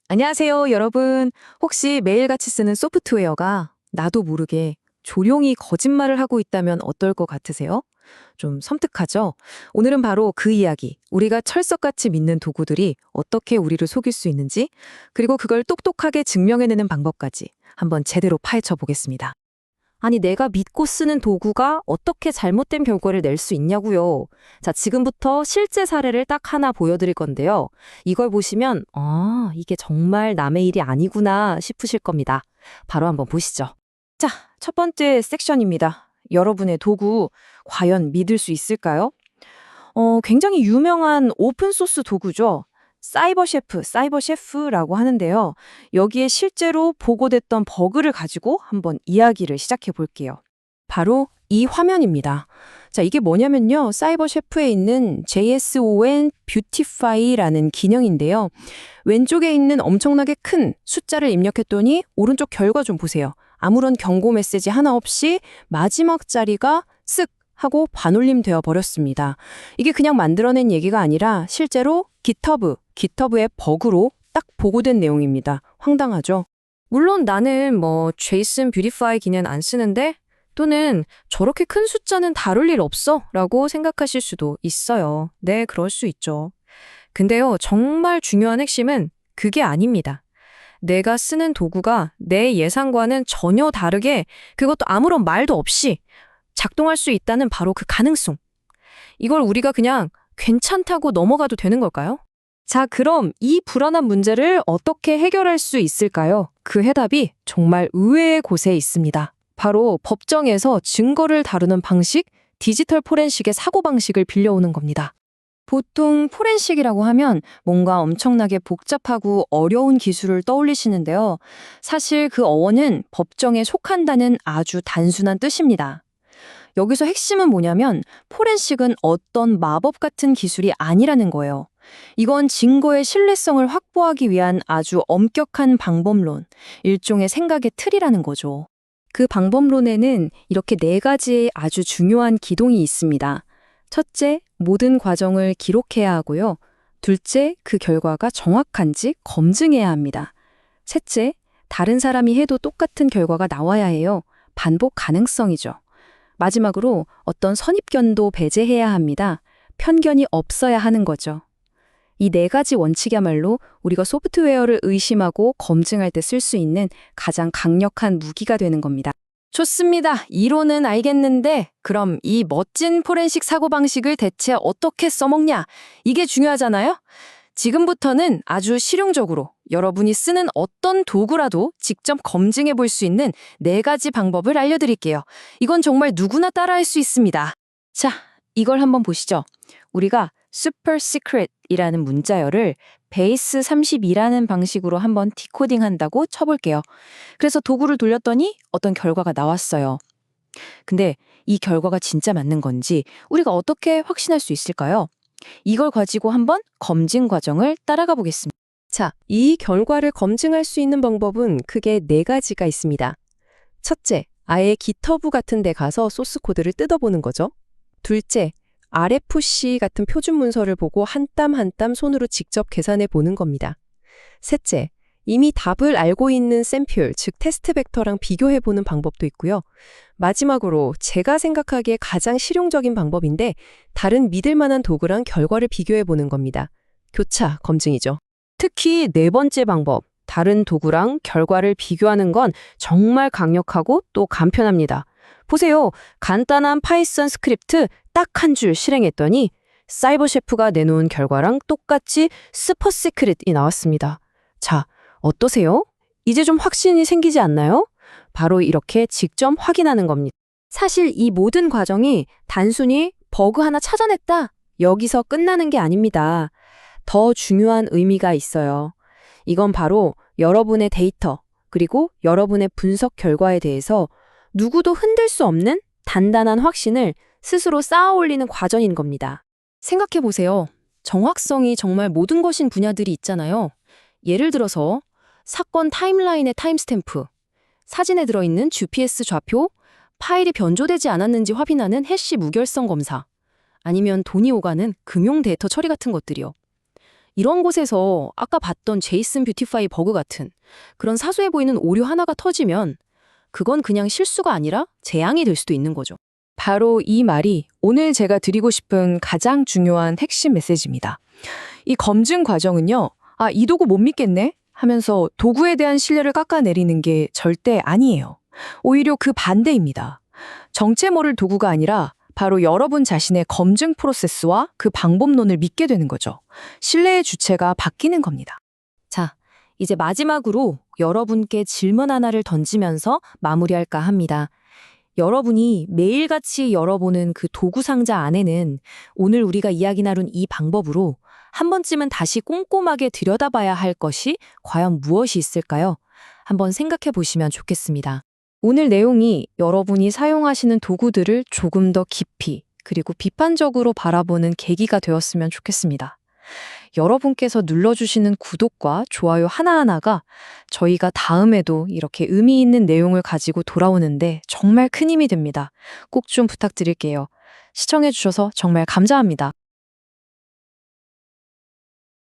안녕하세요, 여러분. 혹시 매일같이 쓰는 소프트웨어가 나도 모르게 조용히 거짓말을 하고 있다면 어떨 것 같으세요? 좀 섬뜩하죠? 오늘은 바로 그 이야기, 우리가 철석같이 믿는 도구들이 어떻게 우리를 속일 수 있는지, 그리고 그걸 똑똑하게 증명해내는 방법까지 한번 제대로 파헤쳐 보겠습니다. 아니, 내가 믿고 쓰는 도구가 어떻게 잘못된 결과를 낼 수 있냐고요. 자, 지금부터 실제 사례를 딱 하나 보여드릴 건데요. 이걸 보시면, 이게 정말 남의 일이 아니구나 싶으실 겁니다. 바로 한번 보시죠. 자, 첫 번째 섹션입니다. 여러분의 도구, 과연 믿을 수 있을까요? 굉장히 유명한 오픈소스 도구죠. 사이버 셰프라고 하는데요. 여기에 실제로 보고됐던 버그를 가지고 한번 이야기를 시작해 볼게요. 바로 이 화면입니다. 자, 이게 뭐냐면요. 사이버 셰프에 있는 JSON Beautify라는 기능인데요. 왼쪽에 있는 엄청나게 큰 숫자를 입력했더니 오른쪽 결과 좀 보세요. 아무런 경고 메시지 하나 없이 마지막 자리가 쓱 하고 반올림되어 버렸습니다. 이게 그냥 만들어낸 얘기가 아니라 실제로 GitHub의 버그로 딱 보고된 내용입니다. 황당하죠? 물론 나는 JSON Beautify 기능 안 쓰는데 또는 저렇게 큰 숫자는 다룰 일 없어 라고 생각하실 수도 있어요. 네, 그럴 수 있죠. 근데요, 정말 중요한 핵심은 그게 아닙니다. 내가 쓰는 도구가 내 예상과는 전혀 다르게 그것도 아무런 말도 없이 작동할 수 있다는 바로 그 가능성. 이걸 우리가 그냥 괜찮다고 넘어가도 되는 걸까요? 자, 그럼 이 불안한 문제를 어떻게 해결할 수 있을까요? 그 해답이 정말 의외의 곳에 있습니다. 바로 법정에서 증거를 다루는 방식, 디지털 포렌식의 사고방식을 빌려오는 겁니다. 보통 포렌식이라고 하면 뭔가 엄청나게 복잡하고 어려운 기술을 떠올리시는데요. 사실 그 어원은 법정에 속한다는 아주 단순한 뜻입니다. 여기서 핵심은 뭐냐면 포렌식은 어떤 마법 같은 기술이 아니라는 거예요. 이건 증거의 신뢰성을 확보하기 위한 아주 엄격한 방법론, 일종의 생각의 틀이라는 거죠. 그 방법론에는 이렇게 네 가지의 아주 중요한 기동이 있습니다. 첫째, 모든 과정을 기록해야 하고요. 둘째, 그 결과가 정확한지 검증해야 합니다. 셋째, 다른 사람이 해도 똑같은 결과가 나와야 해요. 반복 가능성이죠. 마지막으로 어떤 선입견도 배제해야 합니다. 편견이 없어야 하는 거죠. 이 네 가지 원칙이야말로 우리가 소프트웨어를 의심하고 검증할 때 쓸 수 있는 가장 강력한 무기가 되는 겁니다. 좋습니다. 이론은 알겠는데 그럼 이 멋진 포렌식 사고방식을 대체 어떻게 써먹냐? 이게 중요하잖아요? 지금부터는 아주 실용적으로 여러분이 쓰는 어떤 도구라도 직접 검증해 볼 수 있는 네 가지 방법을 알려드릴게요. 이건 정말 누구나 따라할 수 있습니다. 자, 이걸 한번 보시죠. 우리가 super secret이라는 문자열을 베이스 32라는 방식으로 한번 디코딩 한다고 쳐볼게요. 그래서 도구를 돌렸더니 어떤 결과가 나왔어요. 근데 이 결과가 진짜 맞는 건지 우리가 어떻게 확신할 수 있을까요? 이걸 가지고 한번 검증 과정을 따라가 보겠습니다. 자, 이 결과를 검증할 수 있는 방법은 크게 네 가지가 있습니다. 첫째, 아예 GitHub 같은 데 가서 소스 코드를 뜯어보는 거죠. 둘째, RFC 같은 표준 문서를 보고 한 땀 한 땀 손으로 직접 계산해 보는 겁니다. 셋째, 이미 답을 알고 있는 샘플, 즉 테스트 벡터랑 비교해 보는 방법도 있고요. 마지막으로 제가 생각하기에 가장 실용적인 방법인데 다른 믿을 만한 도구랑 결과를 비교해 보는 겁니다. 교차 검증이죠. 특히 네 번째 방법, 다른 도구랑 결과를 비교하는 건 정말 강력하고 또 간편합니다. 보세요. 간단한 파이썬 스크립트 딱 한 줄 실행했더니 사이버 셰프가 내놓은 결과랑 똑같이 슈퍼 시크릿이 나왔습니다. 자, 어떠세요? 이제 좀 확신이 생기지 않나요? 바로 이렇게 직접 확인하는 겁니다. 사실 이 모든 과정이 단순히 버그 하나 찾아냈다. 여기서 끝나는 게 아닙니다. 더 중요한 의미가 있어요. 이건 바로 여러분의 데이터, 그리고 여러분의 분석 결과에 대해서 누구도 흔들 수 없는 단단한 확신을 스스로 쌓아 올리는 과정인 겁니다. 생각해 보세요. 정확성이 정말 모든 것인 분야들이 있잖아요. 예를 들어서 사건 타임라인의 타임스탬프, 사진에 들어있는 GPS 좌표, 파일이 변조되지 않았는지 확인하는 해시 무결성 검사, 아니면 돈이 오가는 금융 데이터 처리 같은 것들이요. 이런 곳에서 아까 봤던 제이슨 뷰티파이 버그 같은 그런 사소해 보이는 오류 하나가 터지면 그건 그냥 실수가 아니라 재앙이 될 수도 있는 거죠. 바로 이 말이 오늘 제가 드리고 싶은 가장 중요한 핵심 메시지입니다. 이 검증 과정은요, 이 도구 못 믿겠네? 하면서 도구에 대한 신뢰를 깎아내리는 게 절대 아니에요. 오히려 그 반대입니다. 정체 모를 도구가 아니라 바로 여러분 자신의 검증 프로세스와 그 방법론을 믿게 되는 거죠. 신뢰의 주체가 바뀌는 겁니다. 자, 이제 마지막으로 여러분께 질문 하나를 던지면서 마무리할까 합니다. 여러분이 매일같이 열어보는 그 도구 상자 안에는 오늘 우리가 이야기 나눈 이 방법으로 한 번쯤은 다시 꼼꼼하게 들여다봐야 할 것이 과연 무엇이 있을까요? 한번 생각해 보시면 좋겠습니다. 오늘 내용이 여러분이 사용하시는 도구들을 조금 더 깊이 그리고 비판적으로 바라보는 계기가 되었으면 좋겠습니다. 여러분께서 눌러주시는 구독과 좋아요 하나하나가 저희가 다음에도 이렇게 의미 있는 내용을 가지고 돌아오는데 정말 큰 힘이 됩니다. 꼭 좀 부탁드릴게요. 시청해주셔서 정말 감사합니다.